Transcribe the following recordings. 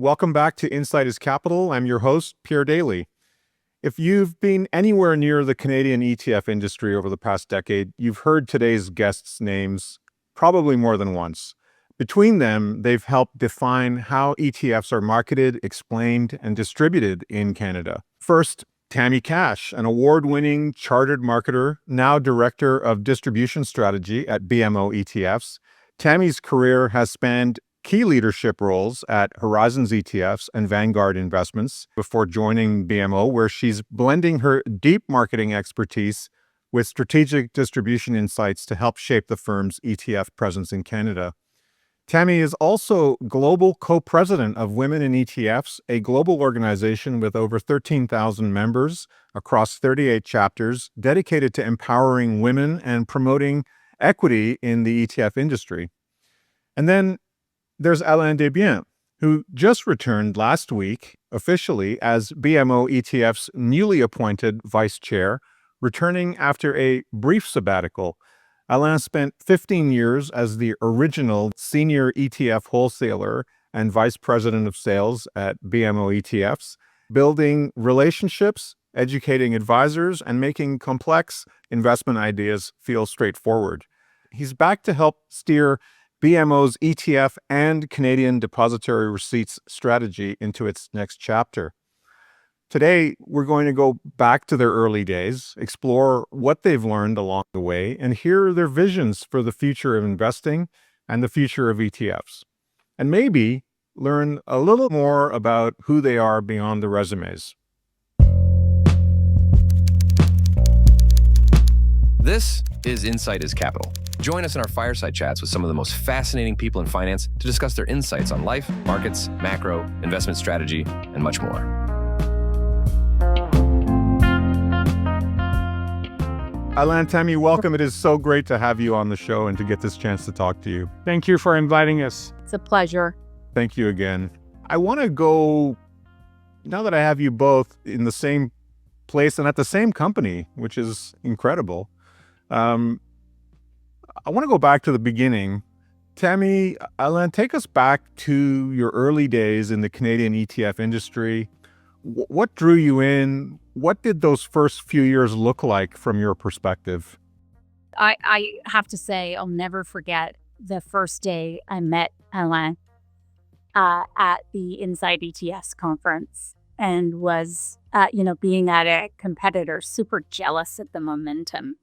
Welcome back to Insight is Capital. I'm your host, Pierre Daillie. If you've been anywhere near the Canadian ETF industry over the past decade, you've heard today's guests' names probably more than once. Between them, they've helped define how ETFs are marketed, explained, and distributed in Canada. First, Tammy Cash, an award-winning chartered marketer, now Director of Distribution Strategy at BMO ETFs. Tammy's career has spanned key leadership roles at Horizons ETFs and Vanguard Investments before joining BMO, where she's blending her deep marketing expertise with strategic distribution insights to help shape the firm's ETF presence in Canada. Tammy is also global co-president of Women in ETFs, a global organization with over 13,000 members across 38 chapters dedicated to empowering women and promoting equity in the ETF industry. And then there's Alain Desbiens, who just returned last week officially as BMO ETF's newly appointed vice chair, returning after a brief sabbatical. Alain spent 15 years as the original senior ETF wholesaler and vice president of sales at BMO ETFs, building relationships, educating advisors, and making complex investment ideas feel straightforward. He's back to help steer BMO's ETF and Canadian depository receipts strategy into its next chapter. Today, we're going to go back to their early days, explore what they've learned along the way, and hear their visions for the future of investing and the future of ETFs. And maybe learn a little more about who they are beyond the resumes. This is Insight is Capital. Join us in our fireside chats with some of the most fascinating people in finance to discuss their insights on life, markets, macro, investment strategy, and much more. Alain, Tammy, welcome. It is so great to have you on the show and to get this chance to talk to you. Thank you for inviting us. It's a pleasure. Thank you again. I want to go, now that I have you both in the same place and at the same company, which is incredible. I want to go back to the beginning. Tammy, Alain, take us back to your early days in the Canadian ETF industry. What drew you in? What did those first few years look like from your perspective? I have to say, I'll never forget the first day I met Alain at the Inside ETFs conference and was, being at a competitor, super jealous at the momentum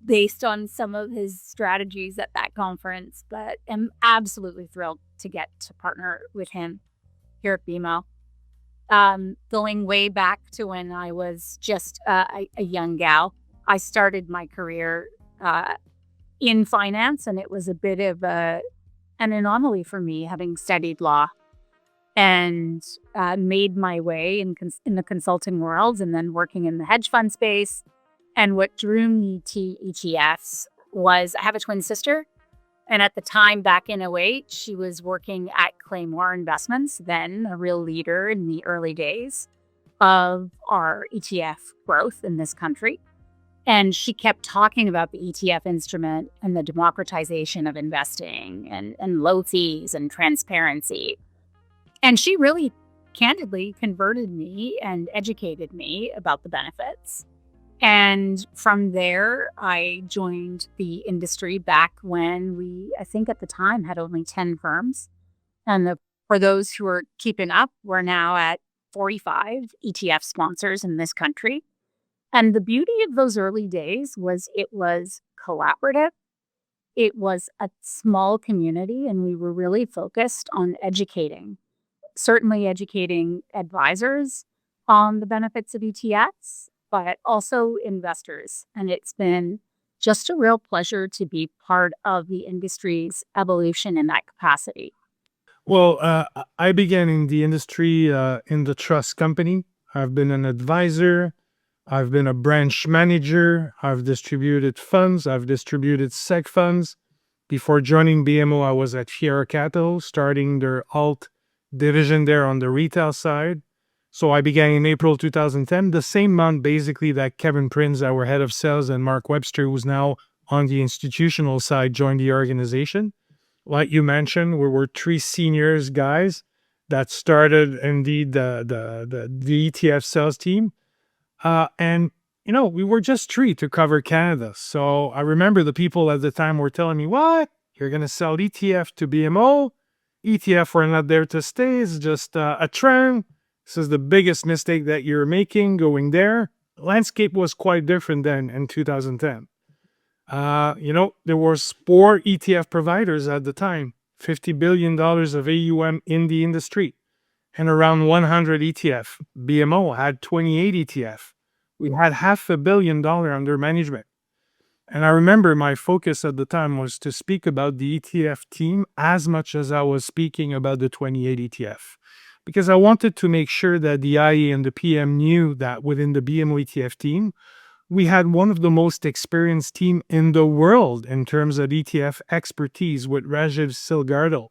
based on some of his strategies at that conference, but am absolutely thrilled to get to partner with him here at BMO. Going way back to when I was just a young gal, I started my career in finance, and it was a bit of an anomaly for me, having studied law, and made my way in the consulting world, and then working in the hedge fund space. And what drew me to ETFs was I have a twin sister. And at the time, back in 2008, she was working at Claymore Investments, then a real leader in the early days of our ETF growth in this country. And she kept talking about the ETF instrument and the democratization of investing and low fees and transparency. And she really candidly converted me and educated me about the benefits. And from there, I joined the industry back when I think at the time, had only 10 firms. And for those who are keeping up, we're now at 45 ETF sponsors in this country. And the beauty of those early days was it was collaborative. It was a small community, and we were really focused on certainly educating advisors on the benefits of ETFs, but also investors. And it's been just a real pleasure to be part of the industry's evolution in that capacity. Well, I began in the industry in the trust company. I've been an advisor. I've been a branch manager. I've distributed funds. I've distributed seg funds. Before joining BMO, I was at Fiera Capital, starting their alt division there on the retail side. So I began in April 2010, the same month basically that Kevin Prince, our head of sales, and Mark Webster, who's now on the institutional side, joined the organization. Like you mentioned, we were three seniors guys that started indeed the ETF sales team. And, we were just three to cover Canada. So I remember the people at the time were telling me, what? You're going to sell ETF to BMO? ETF were not there to stay. It's just a trend. This is the biggest mistake that you're making going there. Landscape was quite different then in 2010. There was 4 ETF providers at the time, $50 billion of AUM in the industry, and around 100 ETF. BMO had 28 ETF. We had $500 million under management. And I remember my focus at the time was to speak about the ETF team as much as I was speaking about the 28 ETF. Because I wanted to make sure that the IA and the PM knew that within the BMO ETF team, we had one of the most experienced team in the world in terms of ETF expertise with Rajiv Silgardal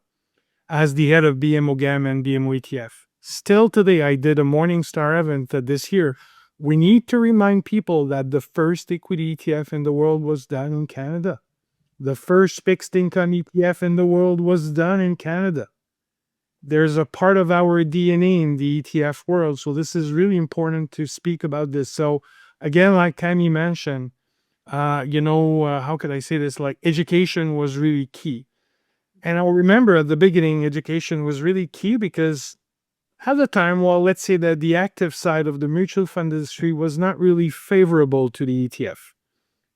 as the head of BMO GAM and BMO ETF. Still today, I did a Morningstar event this year. We need to remind people that the first equity ETF in the world was done in Canada. The first fixed income ETF in the world was done in Canada. There's a part of our DNA in the ETF world, so this is really important to speak about this. So again, like Tammy mentioned, how could I say this? Like education was really key. And I remember at the beginning, education was really key because at the time, well, let's say that the active side of the mutual fund industry was not really favorable to the ETF.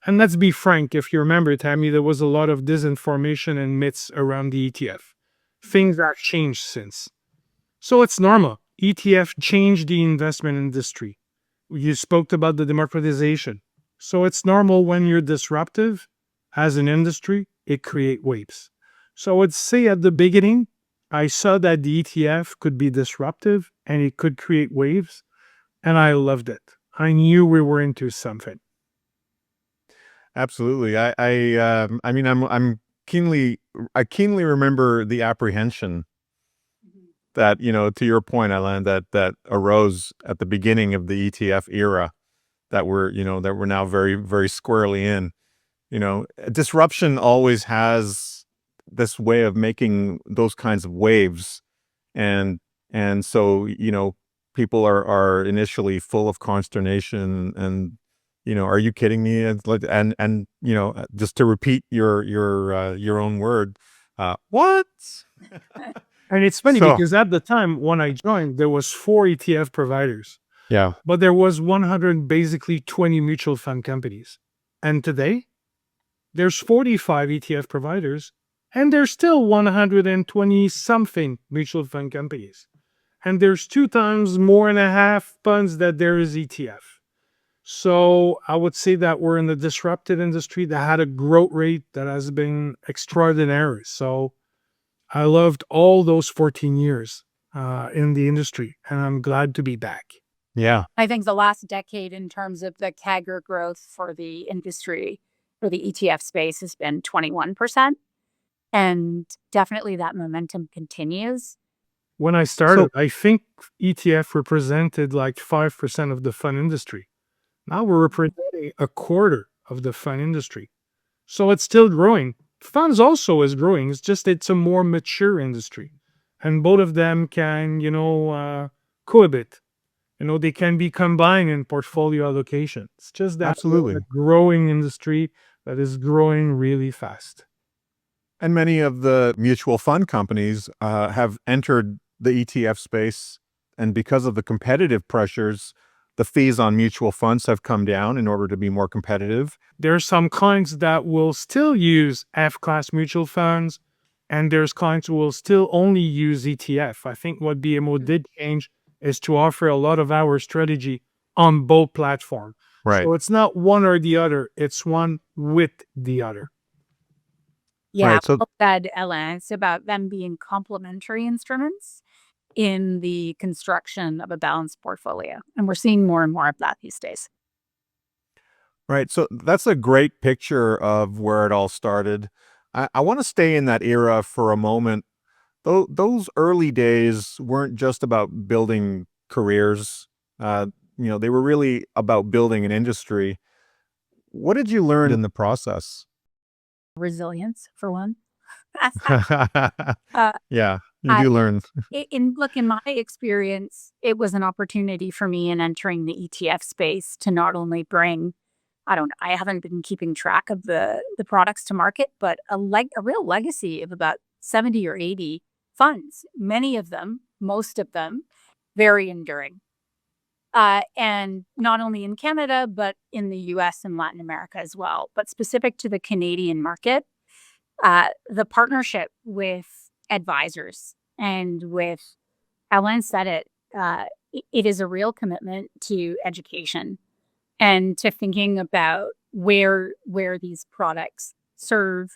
And let's be frank, if you remember, Tammy, there was a lot of disinformation and myths around the ETF. Things have changed since. So it's normal. ETF changed the investment industry. You spoke about the democratization. So it's normal when you're disruptive as an industry, it creates waves. So I would say at the beginning, I saw that the ETF could be disruptive and it could create waves, and I loved it. I knew we were into something. Absolutely. I mean, I keenly remember the apprehension that, to your point, Alain, that arose at the beginning of the ETF era that we're now very, very squarely in. Disruption always has this way of making those kinds of waves. And so, people are initially full of consternation and, are you kidding me? And just to repeat your own word, what? And it's funny So- because at the time when I joined, there was 4 ETF providers, Yeah. but there was 120 mutual fund companies. And today, there's 45 ETF providers, and there's still 120 something mutual fund companies. And there's 2 times more and a half funds that there is ETF. So I would say that we're in the disruptive industry that had a growth rate that has been extraordinary. So I loved all those 14 years in the industry, and I'm glad to be back. Yeah. I think the last decade in terms of the CAGR growth for the industry, for the ETF space, has been 21%. And definitely that momentum continues. When I started, I think ETF represented like 5% of the fund industry. Now we're representing a quarter of the fund industry. So it's still growing. Funds also is growing. It's a more mature industry. And both of them can, cohabit. They can be combined in portfolio allocation. It's just that Absolutely. we're a growing industry that is growing really fast. And many of the mutual fund companies have entered the ETF space, and because of the competitive pressures, the fees on mutual funds have come down in order to be more competitive. There are some clients that will still use F-class mutual funds, and there's clients who will still only use ETF. I think what BMO did change is to offer a lot of our strategy on both platforms. Right. So it's not one or the other, it's one with the other. Yeah, Right, so- well said, Alain. It's about them being complementary instruments in the construction of a balanced portfolio. And we're seeing more and more of that these days. Right. So that's a great picture of where it all started. I want to stay in that era for a moment. Those early days weren't just about building careers. They were really about building an industry. What did you learn in the process? Resilience, for one. Yeah. You do learn. In my experience, it was an opportunity for me in entering the ETF space to not only bring, I haven't been keeping track of the products to market, but a real legacy of about 70 or 80 funds, many of them, most of them, very enduring. And not only in Canada, but in the US and Latin America as well. But specific to the Canadian market, the partnership with advisors and with, Alain said it, it is a real commitment to education and to thinking about where these products serve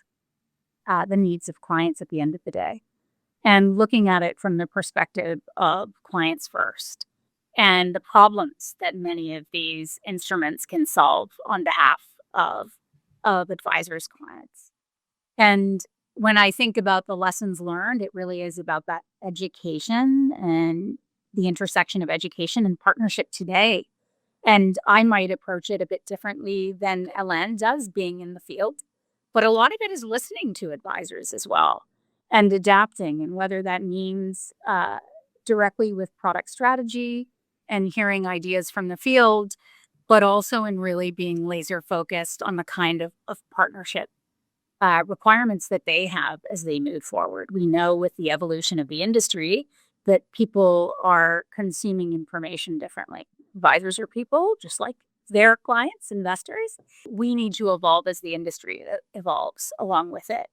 the needs of clients at the end of the day, and looking at it from the perspective of clients first and the problems that many of these instruments can solve on behalf of advisors' clients. And when I think about the lessons learned, it really is about that education and the intersection of education and partnership today. And I might approach it a bit differently than Alain does, being in the field. But a lot of it is listening to advisors as well and adapting, and whether that means directly with product strategy and hearing ideas from the field, but also in really being laser focused on the kind of partnership requirements that they have as they move forward. We know with the evolution of the industry that people are consuming information differently. Advisors are people, just like their clients, investors. We need to evolve as the industry evolves along with it.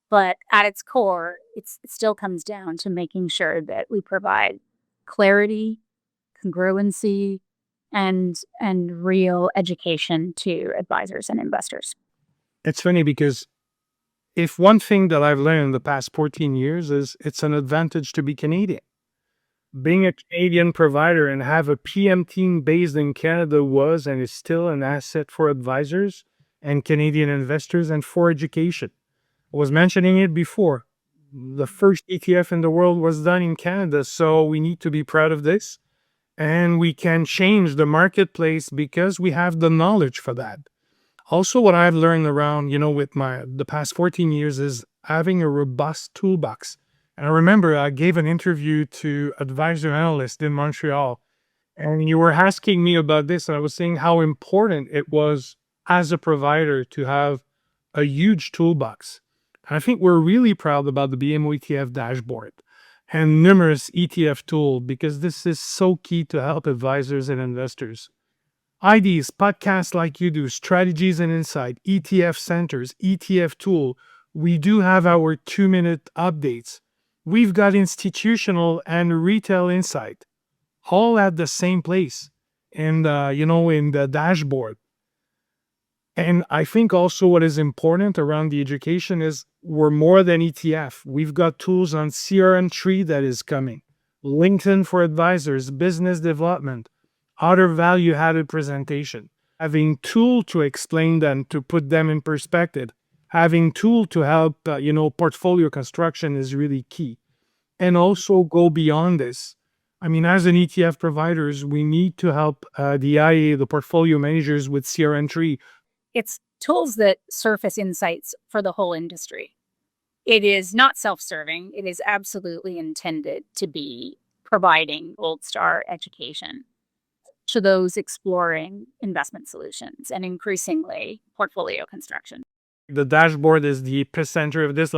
But at its core, it still comes down to making sure that we provide clarity, congruency, and real education to advisors and investors. It's funny because if one thing that I've learned in the past 14 years is it's an advantage to be Canadian. Being a Canadian provider and have a PM team based in Canada was and is still an asset for advisors and Canadian investors and for education. I was mentioning it before. The first ETF in the world was done in Canada, so we need to be proud of this. And we can change the marketplace because we have the knowledge for that. Also, what I've learned around, with the past 14 years is having a robust toolbox. And I remember I gave an interview to advisor analyst in Montreal, and you were asking me about this, and I was saying how important it was as a provider to have a huge toolbox. And I think we're really proud about the BMO ETF dashboard and numerous ETF tools, because this is so key to help advisors and investors. IDs, podcasts like you do, strategies and insight, ETF centers, ETF tool. We do have our 2-minute updates. We've got institutional and retail insight, all at the same place, and in the dashboard. And I think also what is important around the education is we're more than ETF. We've got tools on CRM tree that is coming, LinkedIn for advisors, business development, other value-added presentation, having tool to explain them, to put them in perspective, having tool to help, portfolio construction is really key. And also go beyond this. I mean, as an ETF providers, we need to help the IA, the portfolio managers with CRM tree. It's tools that surface insights for the whole industry. It is not self-serving. It is absolutely intended to be providing gold star education to those exploring investment solutions and increasingly portfolio construction. The dashboard is the epicenter of this.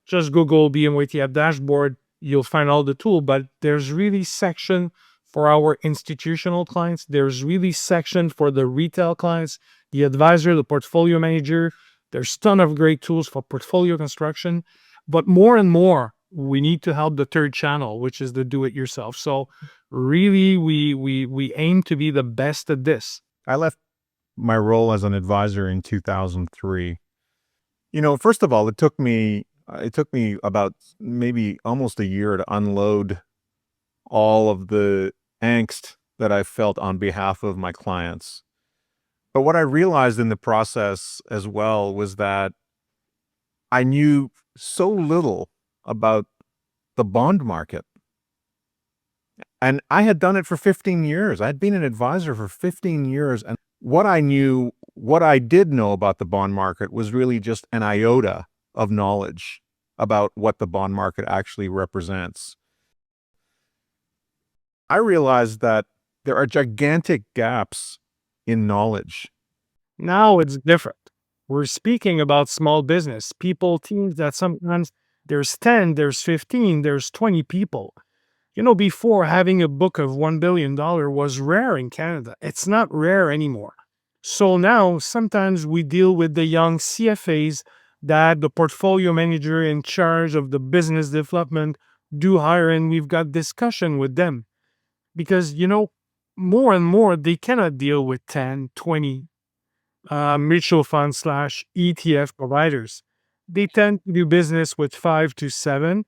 Just Google BMO ETF dashboard, you'll find all the tool, but there's really section for our institutional clients. There's really section for the retail clients, the advisor, the portfolio manager. There's a ton of great tools for portfolio construction, but more and more, we need to help the third channel, which is the do-it-yourself. So really, we aim to be the best at this. I left my role as an advisor in 2003. First of all, it took me about maybe almost a year to unload all of the angst that I felt on behalf of my clients. But what I realized in the process as well was that I knew so little about the bond market. And I had done it for 15 years. I had been an advisor for 15 years. And what I did know about the bond market was really just an iota of knowledge. about what the bond market actually represents. I realized that there are gigantic gaps in knowledge. Now it's different. We're speaking about small business. People think that sometimes there's 10, there's 15, there's 20 people. Before, having a book of $1 billion was rare in Canada. It's not rare anymore. So now sometimes we deal with the young CFAs that the portfolio manager in charge of the business development do hire, and we've got discussion with them because, more and more they cannot deal with 10, 20 mutual fund / ETF providers. They tend to do business with 5 to 7.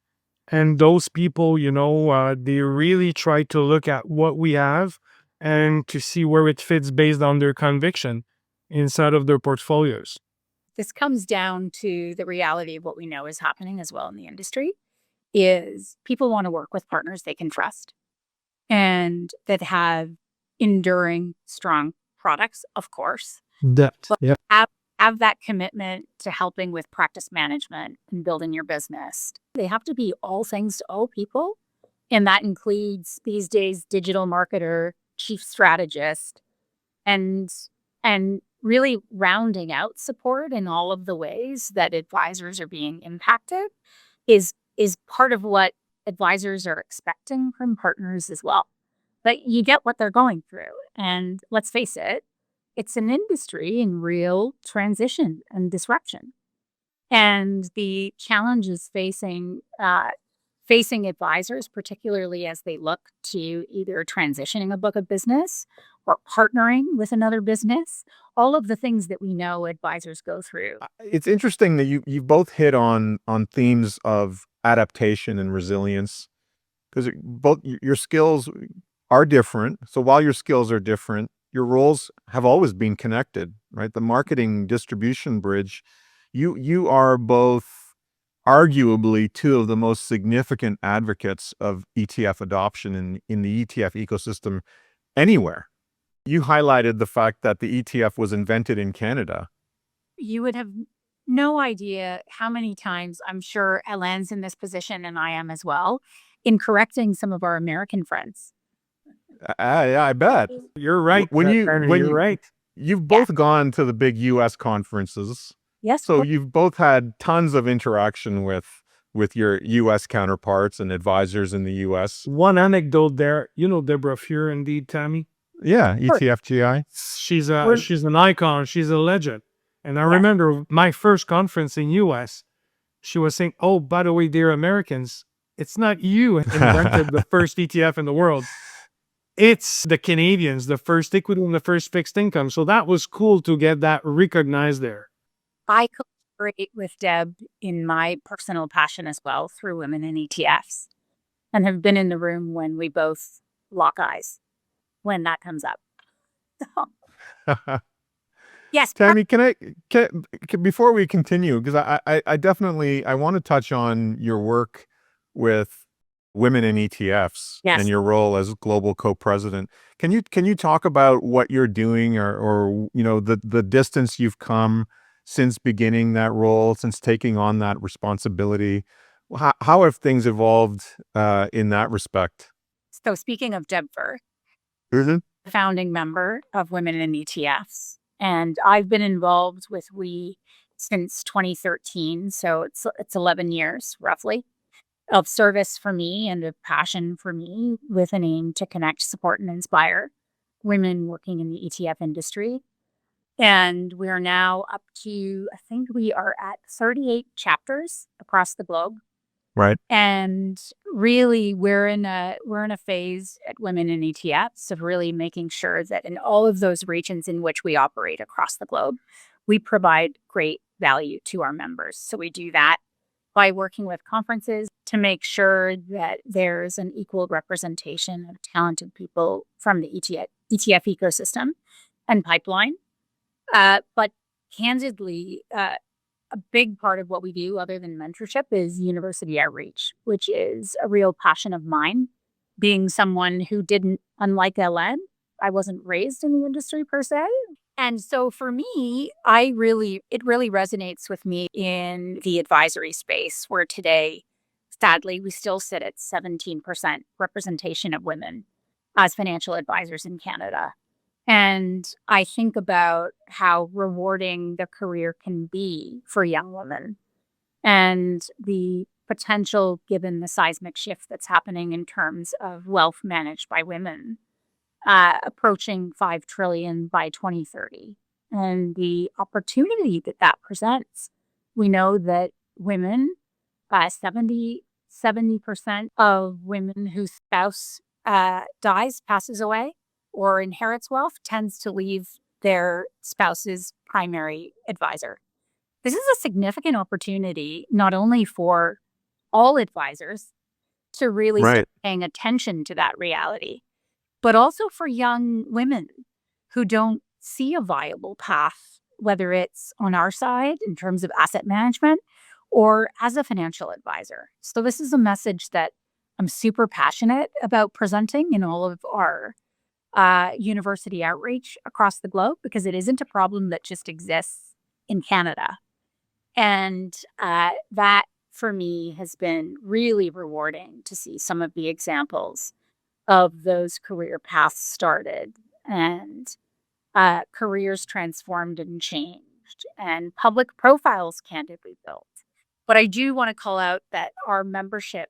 And those people, they really try to look at what we have and to see where it fits based on their conviction inside of their portfolios. This comes down to the reality of what we know is happening as well in the industry is people want to work with partners they can trust and that have enduring, strong products, of course. Depth. But Yeah. have that commitment to helping with practice management and building your business. They have to be all things to all people. And that includes these days digital marketer, chief strategist, and really rounding out support in all of the ways that advisors are being impacted is part of what advisors are expecting from partners as well. But you get what they're going through. And let's face it, it's an industry in real transition and disruption. And the challenges facing advisors, particularly as they look to either transitioning a book of business or partnering with another business, all of the things that we know advisors go through. It's interesting that you both hit on themes of adaptation and resilience, because both your skills are different. So while your skills are different, your roles have always been connected, right? The marketing distribution bridge, you are both arguably two of the most significant advocates of ETF adoption in the ETF ecosystem anywhere. You highlighted the fact that the ETF was invented in Canada. You would have no idea how many times, I'm sure Alain's in this position and I am as well, in correcting some of our American friends. Yeah, I bet. You're right. You're right. You've both gone to the big US conferences. Yes. So you've both had tons of interaction with your US counterparts and advisors in the US. One anecdote there, Deborah Fuhr, indeed, Tammy. Yeah, ETFGI. She's an icon. She's a legend. And I remember my first conference in US, she was saying, "Oh, by the way, dear Americans, it's not you who invented the first ETF in the world. It's the Canadians, the first equity and the first fixed income." So that was cool to get that recognized there. I collaborate with Deb in my personal passion as well through women in ETFs and have been in the room when we both lock eyes when that comes up. So, yes. Tammy, can before we continue, because I definitely want to touch on your work with women in ETFs and your role as global co-president. Can you talk about what you're doing or the distance you've come since beginning that role, since taking on that responsibility? How have things evolved in that respect? So speaking of Deb Fuhr, Mm-hmm. founding member of Women in ETFs, and I've been involved with WE since 2013. So it's 11 years roughly of service for me and of passion for me with an aim to connect, support, and inspire women working in the ETF industry. And we're now up to, I think we are at 38 chapters across the globe. Right. And really, we're in a phase at Women in ETFs of really making sure that in all of those regions in which we operate across the globe, we provide great value to our members. So we do that by working with conferences to make sure that there's an equal representation of talented people from the ETF ecosystem and pipeline. But candidly, a big part of what we do other than mentorship is university outreach, which is a real passion of mine. Being someone who didn't, unlike Alain, I wasn't raised in the industry per se. And so for me, it really resonates with me in the advisory space where today, sadly, we still sit at 17% representation of women as financial advisors in Canada. And I think about how rewarding the career can be for young women and the potential given the seismic shift that's happening in terms of wealth managed by women, approaching 5 trillion by 2030, and the opportunity that that presents. We know that women, 70% of women whose spouse dies, passes away, or inherits wealth tends to leave their spouse's primary advisor. This is a significant opportunity, not only for all advisors to really Right. start paying attention to that reality, but also for young women who don't see a viable path, whether it's on our side in terms of asset management or as a financial advisor. So this is a message that I'm super passionate about presenting in all of our university outreach across the globe, because it isn't a problem that just exists in Canada. And that, for me, has been really rewarding to see some of the examples of those career paths started and careers transformed and changed and public profiles candidly built. But I do want to call out that our membership,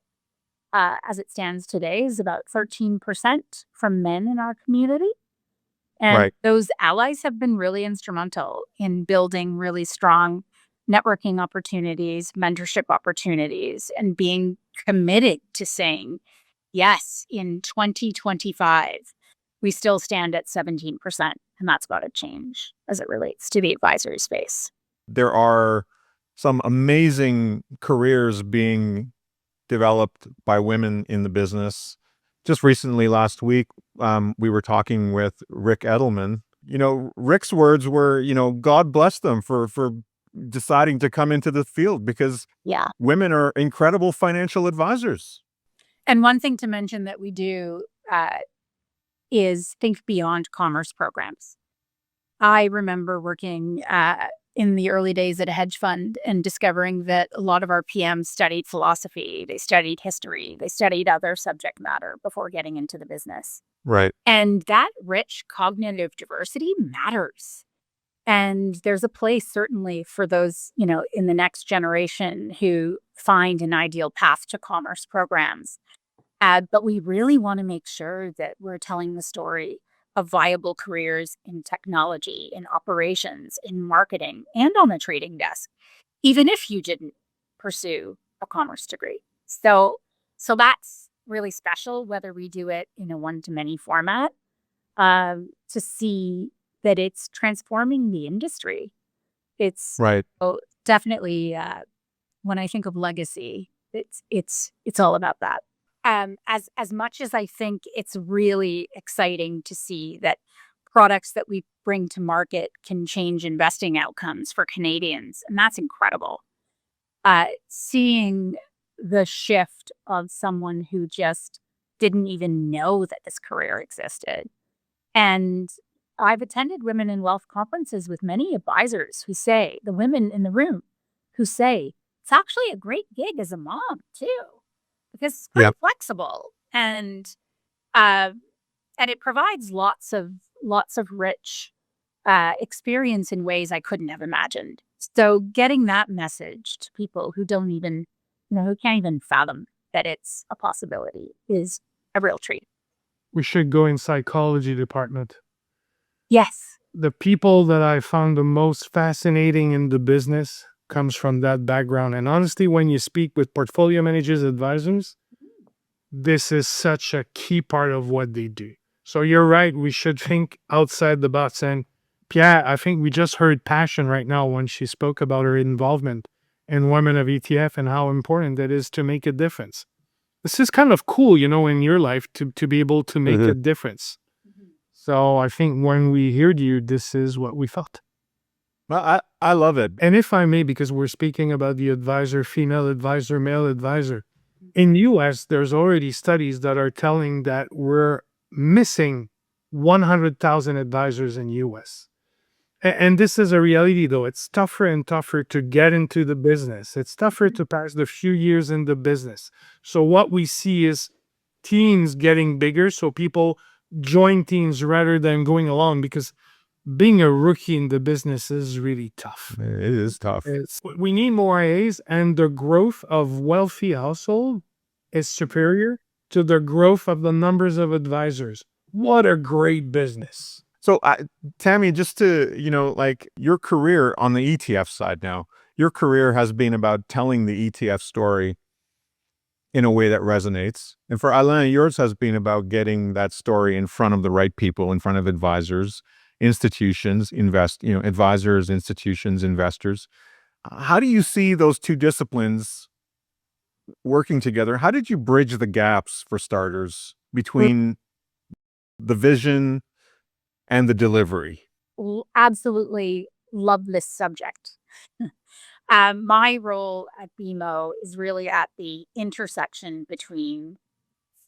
as it stands today, is about 13% from men in our community. And Right. those allies have been really instrumental in building really strong networking opportunities, mentorship opportunities, and being committed to saying, yes, in 2025, we still stand at 17%, and that's got to change as it relates to the advisory space. There are some amazing careers being developed by women in the business. Just recently, last week, we were talking with Rick Edelman. Rick's words were, God bless them for deciding to come into the field, because Yeah. women are incredible financial advisors. And one thing to mention that we do is think beyond commerce programs. I remember working in the early days at a hedge fund and discovering that a lot of our PMs studied philosophy, they studied history, they studied other subject matter before getting into the business. Right. And that rich cognitive diversity matters. And there's a place certainly for those, in the next generation who find an ideal path to commerce programs. But we really want to make sure that we're telling the story of viable careers in technology, in operations, in marketing, and on the trading desk, even if you didn't pursue a commerce degree. So that's really special, whether we do it in a one-to-many format, to see that it's transforming the industry. It's Right. definitely, when I think of legacy, it's all about that. As much as I think it's really exciting to see that products that we bring to market can change investing outcomes for Canadians, and that's incredible. Seeing the shift of someone who just didn't even know that this career existed. And I've attended Women in Wealth conferences with many advisors who say, the women in the room who say, it's actually a great gig as a mom too, because it's quite flexible and it provides lots of rich experience in ways I couldn't have imagined. So getting that message to people who don't even, who can't even fathom that it's a possibility is a real treat. We should go in psychology department. Yes. The people that I found the most fascinating in the business comes from that background. And honestly, when you speak with portfolio managers, advisors, this is such a key part of what they do. So you're right. We should think outside the box. And Pierre, I think we just heard passion right now when she spoke about her involvement in Women of ETF and how important it is to make a difference. This is kind of cool, in your life to be able to make a difference. So I think when we heard you, this is what we felt. Well, I love it. And if I may, because we're speaking about the advisor, female advisor, male advisor, in US, there's already studies that are telling that we're missing 100,000 advisors in US. And this is a reality, though. It's tougher and tougher to get into the business. It's tougher to pass the few years in the business. So what we see is teams getting bigger. So people join teams rather than going along, because being a rookie in the business is really tough. It is tough. We need more IAs, and the growth of wealthy household is superior to the growth of the numbers of advisors. What a great business. So, Tammy, just to, like your career on the ETF side now, your career has been about telling the ETF story in a way that resonates. And for Alain, yours has been about getting that story in front of the right people, in front of advisors, institutions, advisors, institutions, investors. How do you see those two disciplines working together? How did you bridge the gaps, for starters, between the vision and the delivery? Absolutely love this subject. My role at BMO is really at the intersection between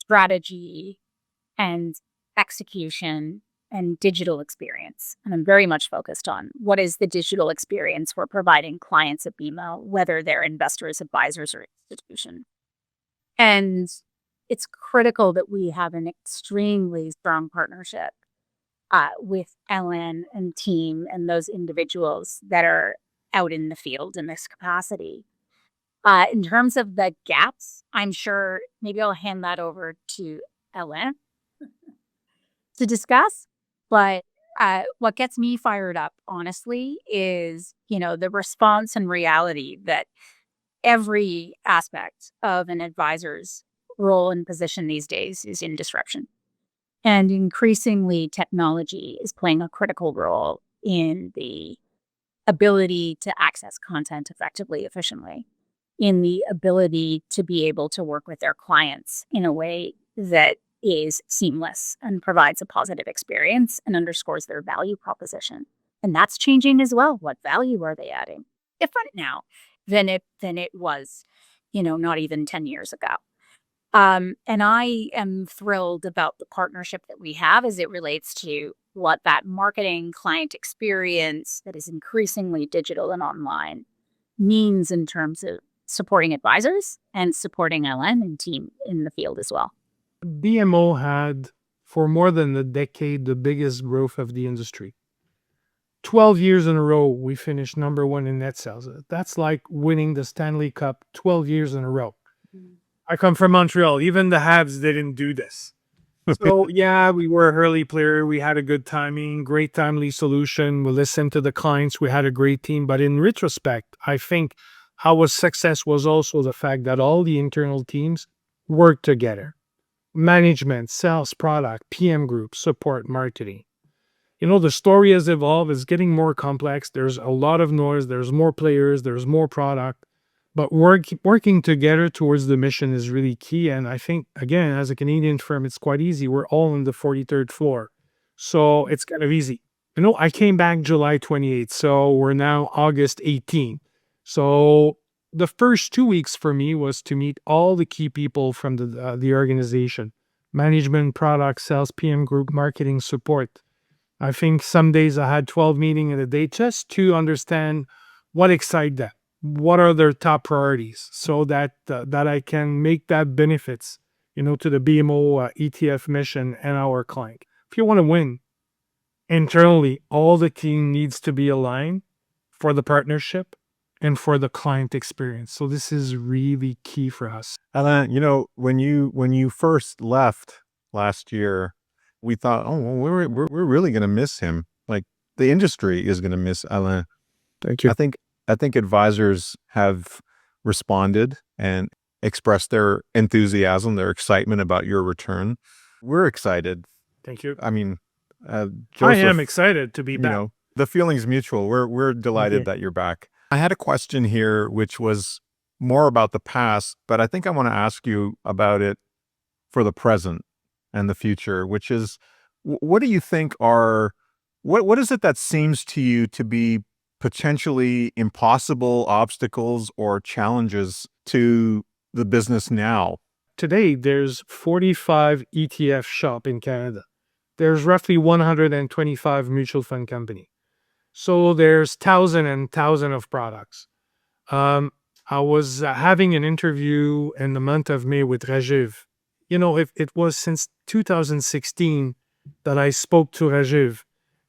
strategy and execution and digital experience. And I'm very much focused on what is the digital experience we're providing clients at BMO, whether they're investors, advisors, or institution. And it's critical that we have an extremely strong partnership with Ellen and team and those individuals that are out in the field in this capacity. In terms of the gaps, I'm sure maybe I'll hand that over to Ellen to discuss. But what gets me fired up, honestly, is, the response and reality that every aspect of an advisor's role and position these days is in disruption. And increasingly, technology is playing a critical role in the ability to access content effectively, efficiently, in the ability to be able to work with their clients in a way that is seamless and provides a positive experience and underscores their value proposition. And that's changing as well. What value are they adding? Different now than it was, not even 10 years ago. And I am thrilled about the partnership that we have as it relates to what that marketing client experience that is increasingly digital and online means in terms of supporting advisors and supporting Ellen and team in the field as well. BMO had, for more than a decade, the biggest growth of the industry. 12 years in a row, we finished number one in net sales. That's like winning the Stanley Cup 12 years in a row. I come from Montreal. Even the Habs didn't do this. So, yeah, we were an early player. We had a good timing, great timely solution. We listened to the clients. We had a great team. But in retrospect, I think our success was also the fact that all the internal teams worked together. Management, sales, product, PM group, support, marketing. The story has evolved. It's getting more complex. There's a lot of noise. There's more players. There's more product. But working together towards the mission is really key. And I think, again, as a Canadian firm, it's quite easy. We're all on the 43rd floor. So it's kind of easy. I came back July 28th. So we're now August 18th. So the first 2 weeks for me was to meet all the key people from the organization: management, product, sales, PM group, marketing, support. I think some days I had 12 meetings in a day just to understand what excites them, what are their top priorities, so that I can make that benefits, to the BMO ETF mission and our client. If you want to win internally, all the team needs to be aligned for the partnership and for the client experience. So this is really key for us. Alain, when you first left last year, we thought, oh, well, we're really going to miss him. Like, the industry is going to miss Alain. Thank you. I think advisors have responded and expressed their enthusiasm, their excitement about your return. We're excited. Thank you. I mean, Joseph, I am excited to be back. The feeling's mutual. We're delighted that you're back. I had a question here, which was more about the past, but I think I want to ask you about it for the present and the future, which is, what do you think what is it that seems to you to be potentially impossible obstacles or challenges to the business now? Today, there's 45 ETF shop in Canada. There's roughly 125 mutual fund company. So there's thousand and thousand of products. I was having an interview in the month of May with Rajiv. It was since 2016 that I spoke to Rajiv.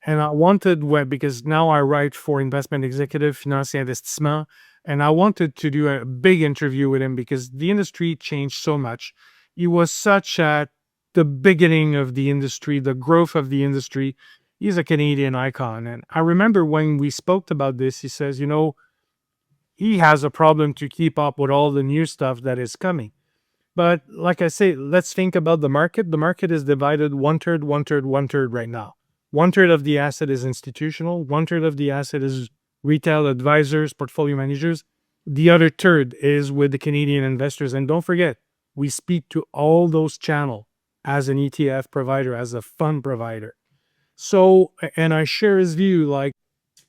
And I wanted, because now I write for Investment Executive, Finance et Investissement, and I wanted to do a big interview with him because the industry changed so much. He was such at the beginning of the industry, the growth of the industry. He's a Canadian icon. And I remember when we spoke about this, he says, he has a problem to keep up with all the new stuff that is coming. But like I say, let's think about the market. The market is divided one third, one third, one third right now. One third of the asset is institutional. One third of the asset is retail advisors, portfolio managers. The other third is with the Canadian investors. And don't forget, we speak to all those channels as an ETF provider, as a fund provider. So, and I share his view, like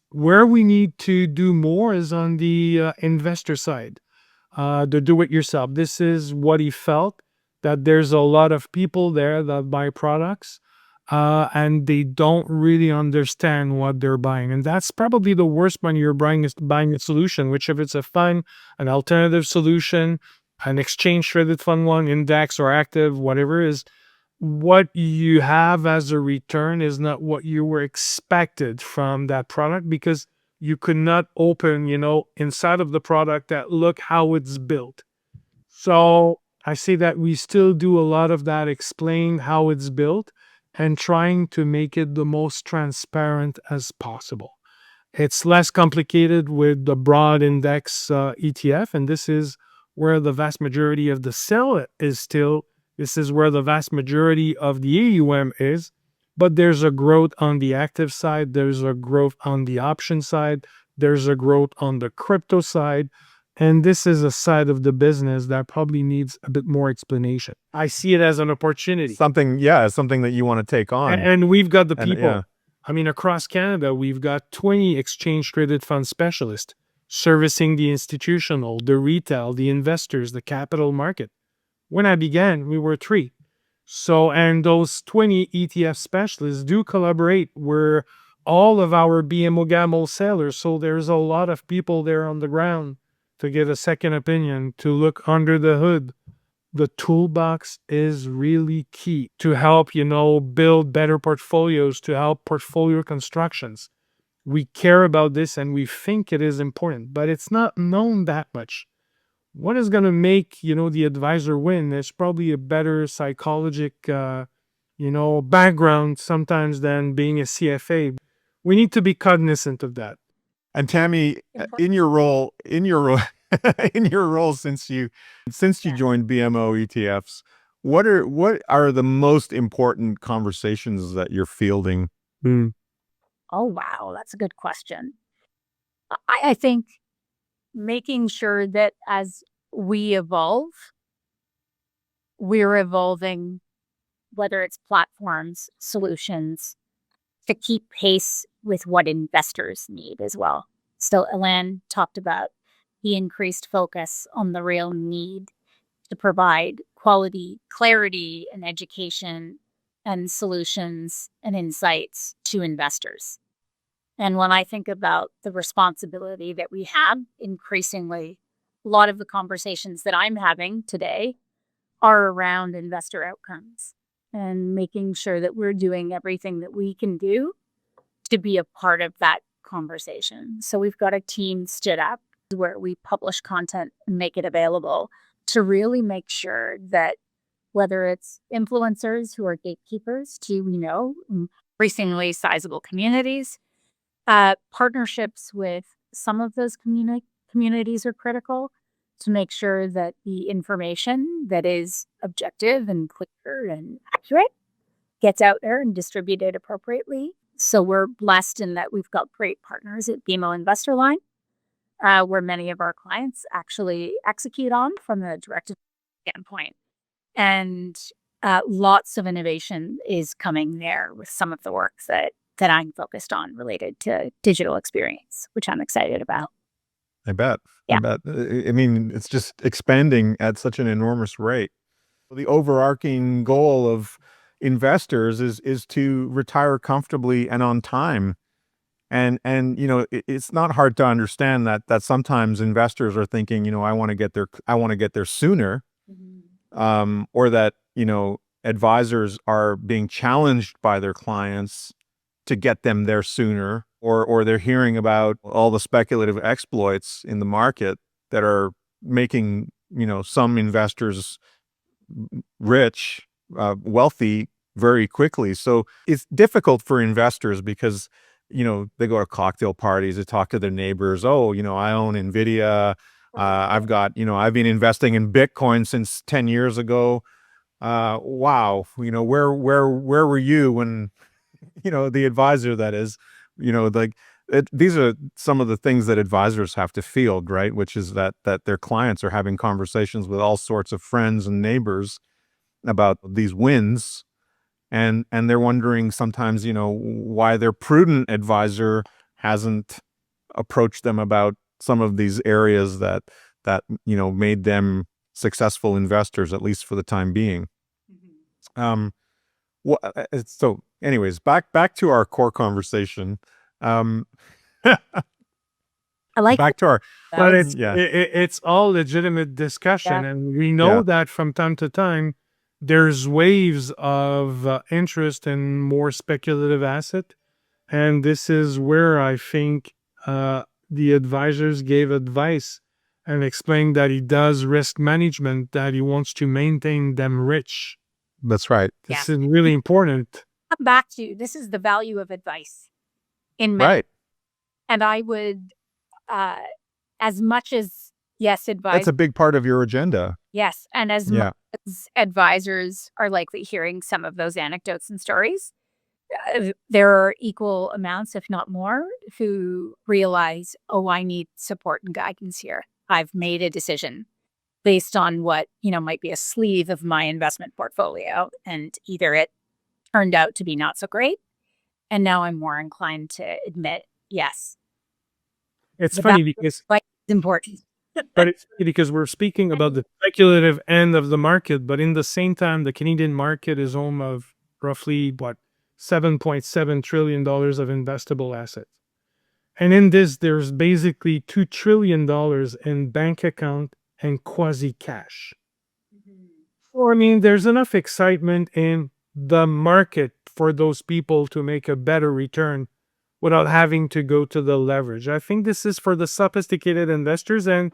where we need to do more is on the investor side, the do-it-yourself. This is what he felt, that there's a lot of people there that buy products and they don't really understand what they're buying. And that's probably the worst when you're buying a solution, which if it's a fund, an alternative solution, an exchange traded fund one, index or active, whatever it is, what you have as a return is not what you were expected from that product because you could not open, inside of the product that look how it's built. So I see that we still do a lot of that, explain how it's built and trying to make it the most transparent as possible. It's less complicated with the broad index ETF, and this is where the vast majority of the sell is still. This is where the vast majority of the AUM is, but there's a growth on the active side. There's a growth on the option side. There's a growth on the crypto side. And this is a side of the business that probably needs a bit more explanation. I see it as an opportunity. Something that you want to take on. And we've got the And, people. yeah. I mean, across Canada, we've got 20 exchange traded fund specialists servicing the institutional, the retail, the investors, the capital market. When I began, we were 3. So, and those 20 ETF specialists do collaborate. We're all of our BMO wholesalers. So there's a lot of people there on the ground to get a second opinion, to look under the hood. The toolbox is really key to help, build better portfolios, to help portfolio constructions. We care about this and we think it is important, but it's not known that much. What is going to make, the advisor win is probably a better psychologic, background sometimes than being a CFA. We need to be cognizant of that. And Tammy, in your role, in your role since you joined BMO ETFs, what are the most important conversations that you're fielding? Oh, wow. That's a good question. I think making sure that as we evolve, we're evolving, whether it's platforms, solutions, to keep pace with what investors need as well. So Alain talked about the increased focus on the real need to provide quality, clarity, and education and solutions and insights to investors. And when I think about the responsibility that we have, increasingly, a lot of the conversations that I'm having today are around investor outcomes and making sure that we're doing everything that we can do to be a part of that conversation. So we've got a team stood up where we publish content and make it available to really make sure that whether it's influencers who are gatekeepers to, increasingly sizable communities, partnerships with some of those communities are critical to make sure that the information that is objective and clear and accurate gets out there and distributed appropriately. So we're blessed in that we've got great partners at BMO Investor Line, where many of our clients actually execute on from a direct standpoint. And lots of innovation is coming there with some of the work that I'm focused on related to digital experience, which I'm excited about. I bet. Yeah. I bet. I mean, it's just expanding at such an enormous rate. The overarching goal of investors is to retire comfortably and on time. And it's not hard to understand that sometimes investors are thinking, I want to get there sooner, or that advisors are being challenged by their clients to get them there sooner, or they're hearing about all the speculative exploits in the market that are making some investors rich, wealthy very quickly. So it's difficult for investors because they go to cocktail parties, they talk to their neighbors. Oh, I own Nvidia. I've been investing in Bitcoin since 10 years ago. Wow. Where were you when, the advisor, that is, like these are some of the things that advisors have to field, right? Which is that their clients are having conversations with all sorts of friends and neighbors about these wins. And they're wondering sometimes, why their prudent advisor hasn't approached them about some of these areas that made them successful investors, at least for the time being. So anyways, back to our core conversation. Um, I like back to our, But it's yeah, it's all legitimate discussion, Yeah. and we know Yeah. that from time to time there's waves of interest in more speculative asset, and this is where I think the advisors gave advice and explained that he does risk management, that he wants to maintain them rich. that's right. This is really important. come back to this is the value of advice in men. Right. And I would, as much as yes, That's a big part of your agenda. yes, and as much as advisors are likely hearing some of those anecdotes and stories, there are equal amounts, if not more, who realize, oh, I need support and guidance here. I've made a decision based on what might be a sleeve of my investment portfolio, and either it turned out to be not so great, and now I'm more inclined to admit, yes, It's the funny value because of advice is important. But it's funny because we're speaking about the speculative end of the market, but in the same time, the Canadian market is home of roughly $7.7 trillion of investable assets. And in this, there's basically $2 trillion in bank account and quasi cash. So, I mean, there's enough excitement in the market for those people to make a better return without having to go to the leverage. I think this is for the sophisticated investors, and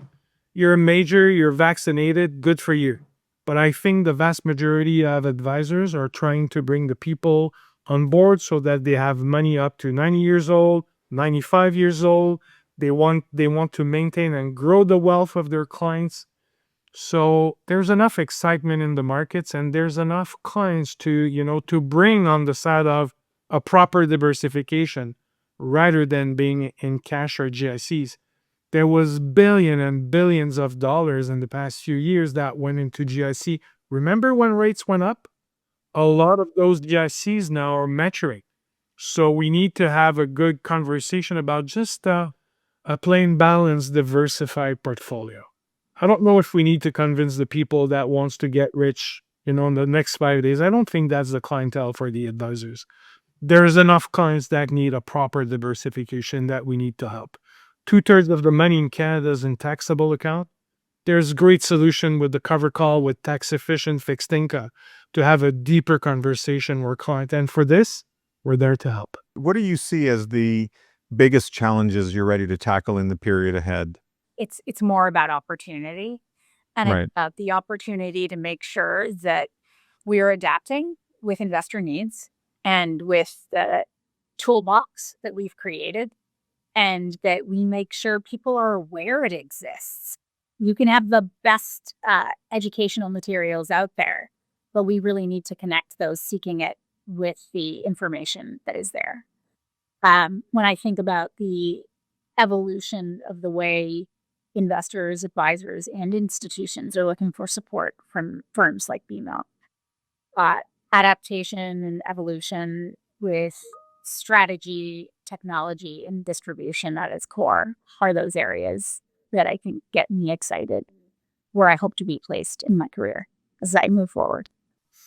you're a major, you're vaccinated, good for you. But I think the vast majority of advisors are trying to bring the people on board so that they have money up to 90 years old, 95 years old. They want to maintain and grow the wealth of their clients. So there's enough excitement in the markets, and there's enough clients to bring on the side of a proper diversification rather than being in cash or GICs. There was billions and billions of dollars in the past few years that went into GIC. Remember when rates went up? A lot of those GICs now are maturing. So we need to have a good conversation about just a plain balanced diversified portfolio. I don't know if we need to convince the people that wants to get rich, in the next 5 days. I don't think that's the clientele for the advisors. There's enough clients that need a proper diversification that we need to help. 2/3 of the money in Canada is in taxable account. There's great solution with the cover call with tax efficient fixed income to have a deeper conversation with client. And for this, we're there to help. What do you see as the biggest challenges you're ready to tackle in the period ahead? It's more about opportunity, and Right. it's about the opportunity to make sure that we are adapting with investor needs and with the toolbox that we've created, and that we make sure people are aware it exists. You can have the best educational materials out there, but we really need to connect those seeking it with the information that is there. When I think about the evolution of the way investors, advisors, and institutions are looking for support from firms like BMO, adaptation and evolution with strategy, technology, and distribution at its core are those areas that I think get me excited, where I hope to be placed in my career as I move forward.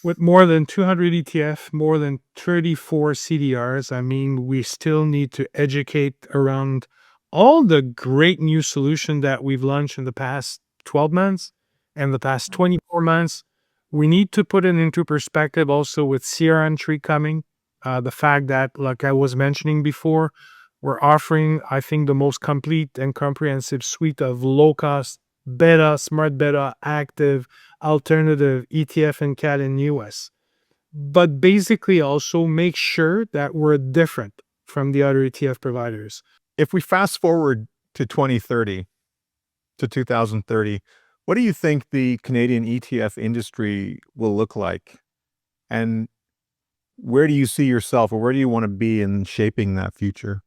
With more than 200 ETF, more than 34 CDRs, I mean, we still need to educate around all the great new solution that we've launched in the past 12 months and the past 24 months. We need to put it into perspective also with CRM3 coming. The fact that, like I was mentioning before, we're offering, I think, the most complete and comprehensive suite of low-cost beta, smart beta, active, alternative ETF and CAD in US. But basically also make sure that we're different from the other ETF providers. If we fast forward to 2030, to 2030, what do you think the Canadian ETF industry will look like? And where do you see yourself, or where do you want to be in shaping that future?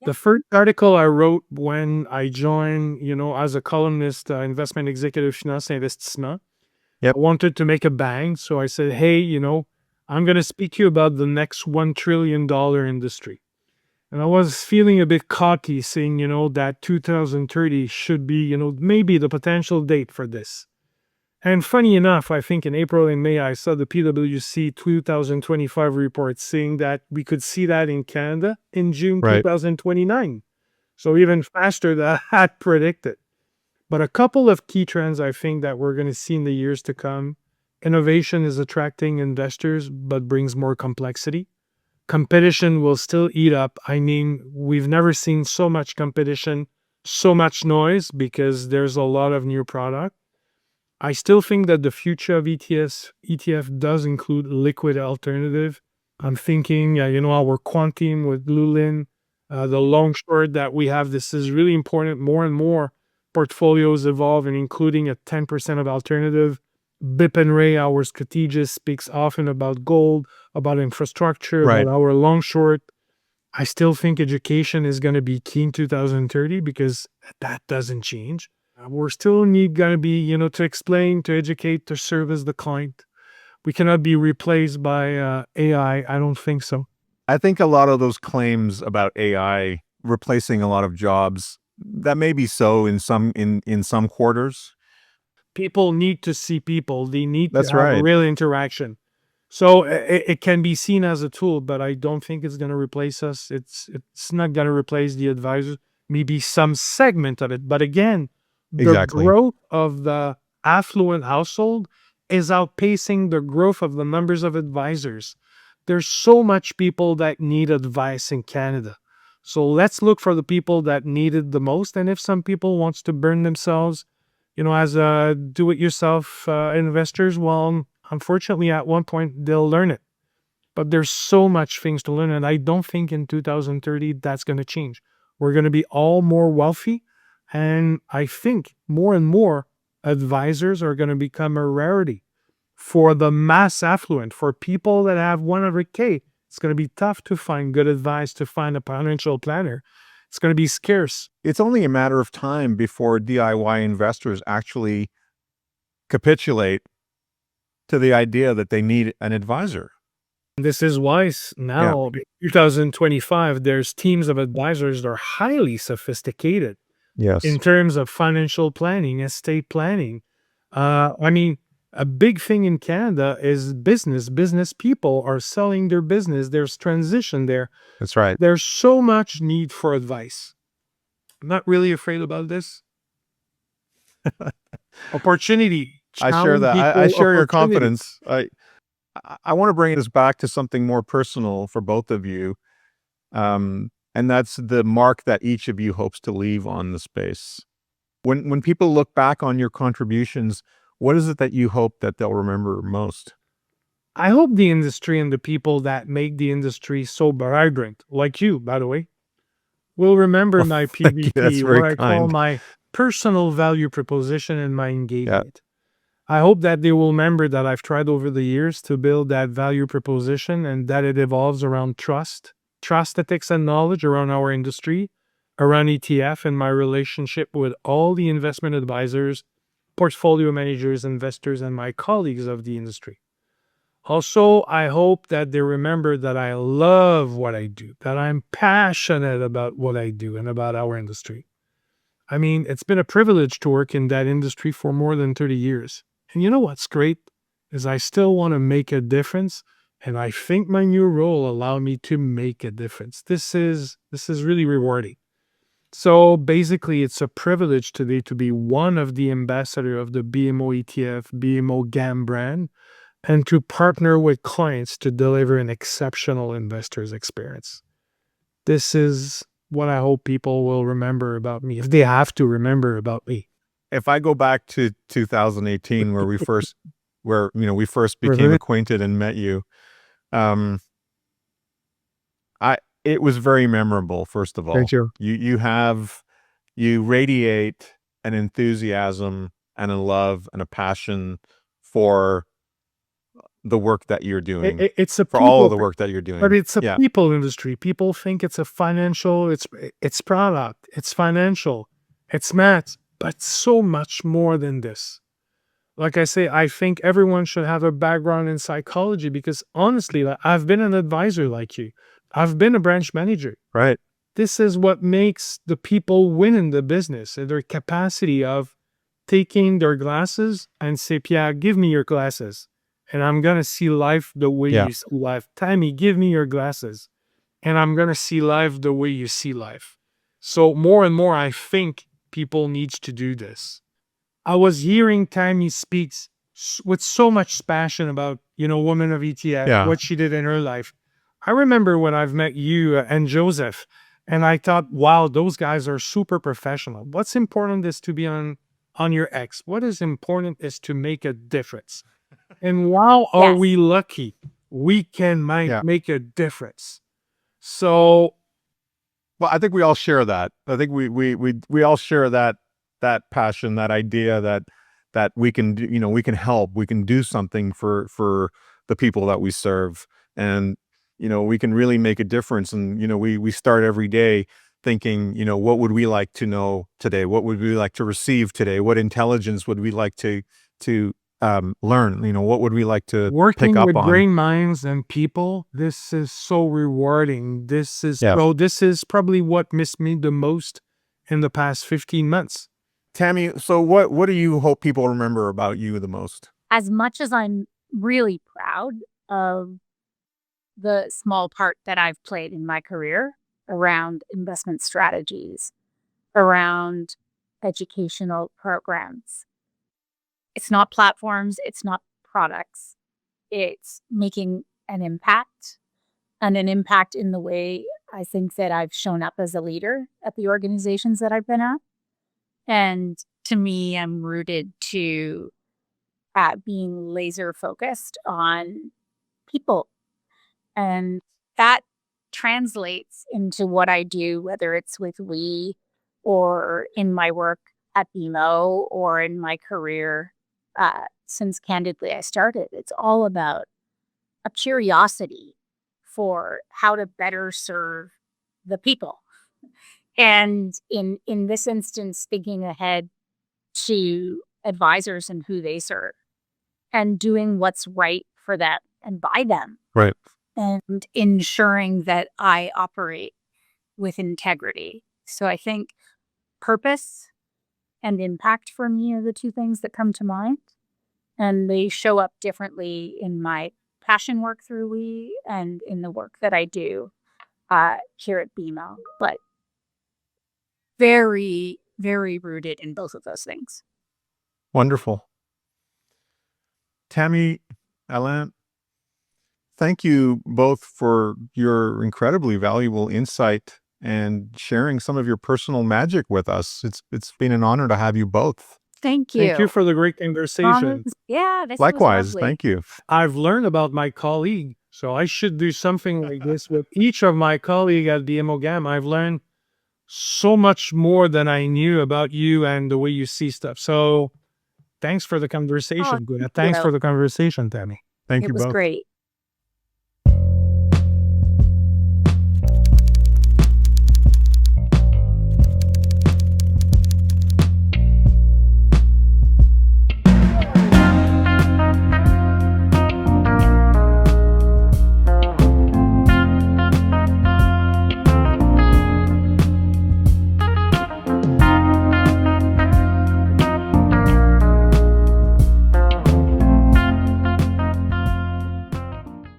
The first article I wrote when I joined, as a columnist, investment executive finance investissement, Yep. I wanted to make a bang. So I said, hey, I'm going to speak to you about the next $1 trillion industry. And I was feeling a bit cocky saying, that 2030 should be, maybe the potential date for this. And funny enough, I think in April and May, I saw the PwC 2025 report saying that we could see that in Canada in June Right. 2029. So even faster than I had predicted. But a couple of key trends I think that we're going to see in the years to come. Innovation is attracting investors, but brings more complexity. Competition will still eat up. I mean, we've never seen so much competition, so much noise because there's a lot of new product. I still think that the future of ETF does include liquid alternative. I'm thinking, our quantum with Lulin, the long short that we have. This is really important. More and more portfolios evolve and including a 10% of alternative. Bip and Ray, our strategist, speaks often about gold, about infrastructure, Right. about our long short. I still think education is going to be key in 2030 because that doesn't change. We're still going to be, to explain, to educate, to service the client. We cannot be replaced by AI. I don't think so. I think a lot of those claims about AI replacing a lot of jobs, that may be so in some quarters. People need to see people. They need That's to have right. real interaction. So it can be seen as a tool, but I don't think it's going to replace us. It's not going to replace the advisors. Maybe some segment of it. But again, the Exactly. growth of the affluent household is outpacing the growth of the numbers of advisors. There's so much people that need advice in Canada. So let's look for the people that need it the most. And if some people wants to burn themselves, as a do-it-yourself investors, well, unfortunately, at one point, they'll learn it. But there's so much things to learn, and I don't think in 2030 that's going to change. We're going to be all more wealthy, and I think more and more advisors are going to become a rarity. For the mass affluent, for people that have 100K, it's going to be tough to find good advice, to find a financial planner. It's going to be scarce. It's only a matter of time before DIY investors actually capitulate to the idea that they need an advisor. This is why now, 2025, there's teams of advisors that are highly sophisticated Yes. in terms of financial planning, estate planning. I mean, a big thing in Canada is business. Business people are selling their business. There's transition there. That's right. There's so much need for advice. I'm not really afraid about this. Opportunity. I share that. I share your Opportunity. confidence. I want to bring this back to something more personal for both of you. And that's the mark that each of you hopes to leave on the space. When people look back on your contributions, what is it that you hope that they'll remember most? I hope the industry and the people that make the industry so vibrant, like you, by the way, will remember my thank you. That's PVP, very what I call kind. my personal value proposition and my engagement. I hope that they will remember that I've tried over the years to build that value proposition and that it evolves around trust, ethics, and knowledge around our industry, around ETF, and my relationship with all the investment advisors, portfolio managers, investors, and my colleagues of the industry. Also, I hope that they remember that I love what I do, that I'm passionate about what I do and about our industry. I mean, it's been a privilege to work in that industry for more than 30 years. And you know what's great? is I still want to make a difference. And I think my new role allowed me to make a difference. This is really rewarding. So basically, it's a privilege today to be one of the ambassador of the BMO ETF, BMO GAM brand, and to partner with clients to deliver an exceptional investors experience. This is what I hope people will remember about me, if they have to remember about me. If I go back to 2018, where we first became Mhm. acquainted and met you, it was very memorable. First of all, Thank you. you radiate an enthusiasm and a love and a passion for the work that you're doing, It's a for all of people the thing, work that you're doing. but it's a Yeah, people industry. People think it's a financial, it's product, it's financial, it's math, but so much more than this. Like I say, I think everyone should have a background in psychology because honestly, like, I've been an advisor like you. I've been a branch manager. right. This is what makes the people win in the business, and their capacity of taking their glasses and say, Pierre, give me your glasses. And I'm going to see life the way Yeah. you see life. Tammy, give me your glasses. And I'm going to see life the way you see life. So more and more, I think people need to do this. I was hearing Tammy speaks with so much passion about, women of ETF, Yeah. what she did in her life. I remember when I've met you and Joseph, and I thought, wow, those guys are super professional. What's important is to be on your X. What is important is to make a difference. And wow, are Yes. we lucky we can Yeah. make a difference. So Well, I think we all share that. I think we all share that passion, that idea that we can do, we can help, we can do something for the people that we serve, and we can really make a difference. And we start every day thinking, what would we like to know today? What would we like to receive today? What intelligence would we like to learn? What would we like to pick working up with on? brain minds and people, this is so rewarding. This is Yeah. this is probably what missed me the most in the past 15 months. Tammy, so what do you hope people remember about you the most? As much as I'm really proud of the small part that I've played in my career around investment strategies, around educational programs, it's not platforms, it's not products, it's making an impact, and an impact in the way I think that I've shown up as a leader at the organizations that I've been at. And to me, I'm rooted to being laser focused on people. And that translates into what I do, whether it's with we or in my work at BMO or in my career since candidly I started. It's all about a curiosity for how to better serve the people. And in this instance, thinking ahead to advisors and who they serve and doing what's right for them and by them, Right. and ensuring that I operate with integrity. So I think purpose and impact for me are the two things that come to mind. And they show up differently in my passion work through We and in the work that I do here at BMO. But very, very rooted in both of those things. Wonderful. Tammy, Alain, thank you both for your incredibly valuable insight and sharing some of your personal magic with us. It's been an honor to have you both. Thank you. Thank you for the great conversation. Yeah, this Likewise, was lovely. thank you. I've learned about my colleague, so I should do something like this with each of my colleagues at BMO GAM. I've learned so much more than I knew about you and the way you see stuff. So thanks for the conversation. thank Thanks you. for the conversation, Tammy. Thank It you was both. great.